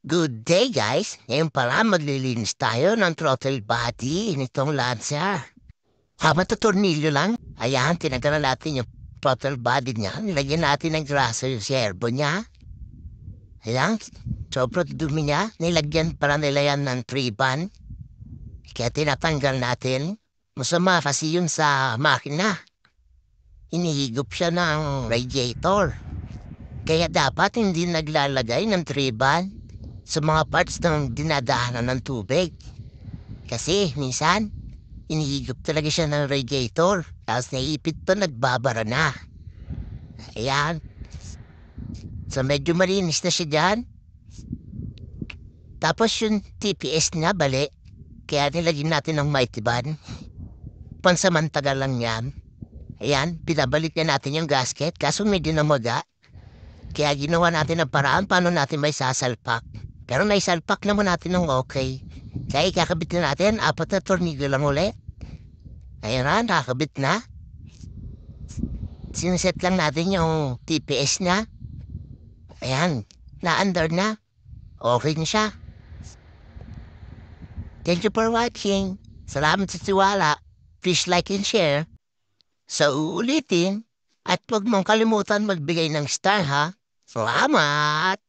Good day guys! Ngayon pala maglilinis tayo ng throttle body nitong Lancer. Matutornilyo lang. Ayan, tinanggalan natin yung throttle body niya. Nilagyan natin ng grasa yung servo niya. Ayan, sobrang dumi niya. Nilagyan para nila yan ng triban. Kaya tinatanggal natin. Masama kasi yun sa makina. Inihigop siya ng radiator. Kaya dapat hindi naglalagay ng triban sa mga parts ng dinadaanan ng tubig. Kasi minsan, inihigop talaga siya ng radiator. Tapos naipit pa, nagbabara na. Ayan. So medyo malinis na siya dyan. Tapos yung TPS niya, bali. Kaya nilagyan natin ng mighty ban. Pansamantala lang yan. Ayan, pinabalik na natin yung gasket. Kaso medyo namaga. Kaya ginawa natin ang paraan paano natin may sasalpak. Pero naisalpak naman natin ng okay. Kaya ikakabit na natin, 4 na tornilyo lang uli. Ayun na, nakakabit na. Sineset lang natin yung TPS niya. Ayan, na-under na. Okay na siya. Thank you for watching. Salamat sa tiwala. Please like and share. Sa uulitin, at huwag mong kalimutan magbigay ng star ha. Salamat!